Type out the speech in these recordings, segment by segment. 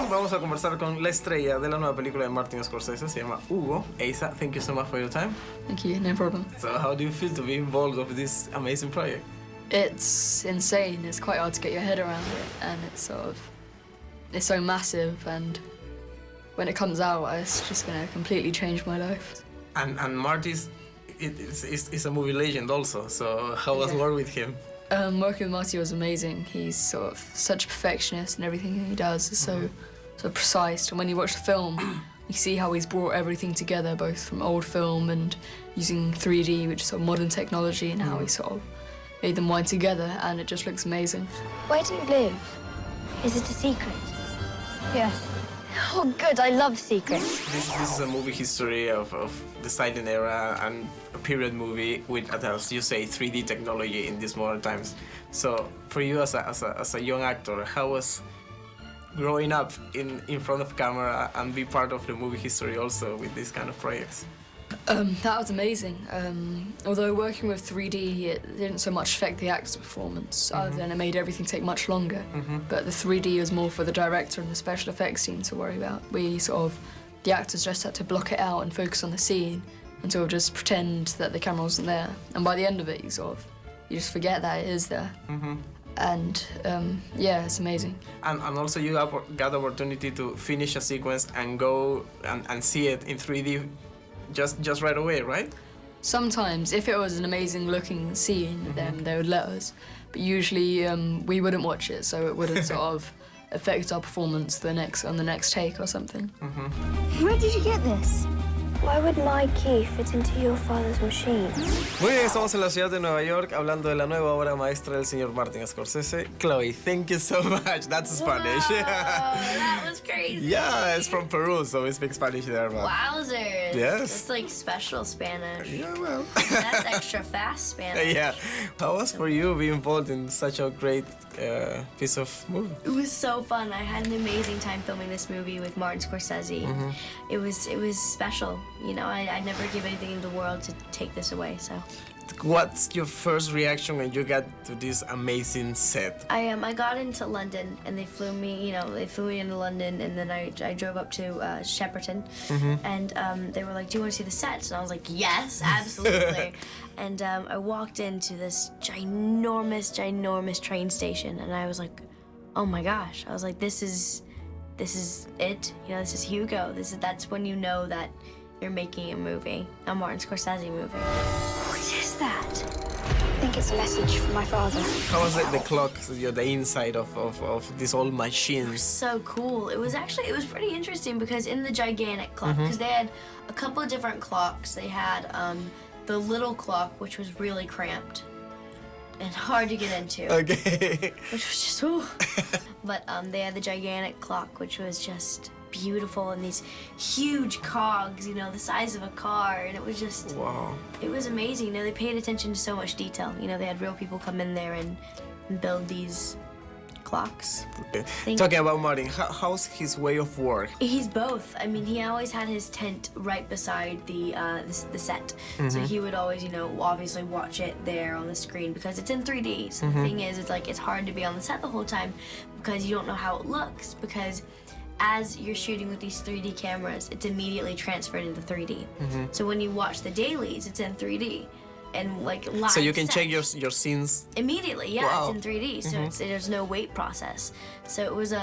vamos a conversar con la estrella de la nueva película de Martin Scorsese, se llama Hugo. Asa, thank you so much for your time. Thank you, no problem. So how do you feel to be involved with this amazing project? It's insane. It's quite hard to get your head around it, and it's so massive, and when it comes out, it's just gonna completely change my life. And Marty's is a movie legend also, so how was work with him? Working with Marty was amazing. He's sort of such a perfectionist, and everything he does is so precise. And when you watch the film, you see how he's brought everything together, both from old film and using 3D, which is sort of modern technology, and how he sort of made them wind together, and it just looks amazing. Where do you live? Is it a secret? Yes. Oh, good. I love secrets. This is a movie history of the silent era and a period movie with, as you say, 3D technology in these modern times. So, for you as a young actor, how was growing up in front of camera and be part of the movie history also with these kind of projects? That was amazing. Although working with 3D, it didn't so much affect the actor's performance, other than it made everything take much longer. But the 3D was more for the director and the special effects team to worry about. The actors just had to block it out and focus on the scene and sort of just pretend that the camera wasn't there. And by the end of it, you just forget that it is there. And yeah, it's amazing. And also you got the opportunity to finish a sequence and go and see it in 3D just right away, right? Sometimes, if it was an amazing looking scene, then they would let us. But usually we wouldn't watch it, so it wouldn't sort of affect our performance on the next take or something. Where did you get this? Why would my key fit into your father's machine? Muy bien, estamos en la ciudad de Nueva York hablando de la nueva obra maestra del señor Martin Scorsese. Chloe, thank you so much. That's Spanish. Whoa, that was crazy. Yeah, it's from Peru, so we speak Spanish there. But... Wowzers. Yes. It's like special Spanish. Yeah, well. That's extra fast Spanish. Yeah. How was for you being involved in such a great piece of movie? It was so fun. I had an amazing time filming this movie with Martin Scorsese. It was special. You know, I'd never give anything in the world to take this away, so. What's your first reaction when you got to this amazing set? I got into London, and they flew me into London, and then I drove up to Shepperton, and they were like, do you want to see the sets? And I was like, yes, absolutely. And I walked into this ginormous train station, and I was like, oh my gosh. I was like, this is it. You know, this is Hugo. That's when you know that you're making a movie, a Martin Scorsese movie. What is that? I think it's a message from my father. How was it, the clock, the inside of these old machines? So cool. It was pretty interesting because in the gigantic clock, because they had a couple of different clocks. They had the little clock, which was really cramped and hard to get into. Okay. Which was just, ooh. But they had the gigantic clock, which was just beautiful, and these huge cogs, you know, the size of a car, and it was just, wow. It was amazing. You know, they paid attention to so much detail. You know, they had real people come in there and build these clocks. Okay. Talking about Martin, how's his way of work? He's both. I mean, he always had his tent right beside the set, so he would always, you know, obviously watch it there on the screen because it's in 3D. So the thing is, it's hard to be on the set the whole time because you don't know how it looks, because as you're shooting with these 3D cameras, it's immediately transferred into 3D. So when you watch the dailies, it's in 3D. And like live so you can sets, check your scenes immediately. Yeah, wow. It's in 3D, so there's no wait process. So it was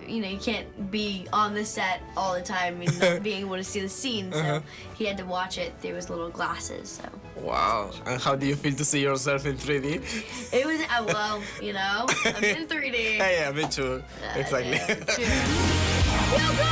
you know, you can't be on the set all the time and not being able to see the scene. So he had to watch it through his little glasses. So. Wow. And how do you feel to see yourself in 3D? It was well, you know, I'm in 3D. Yeah, me too. Exactly. Yeah, Hugo!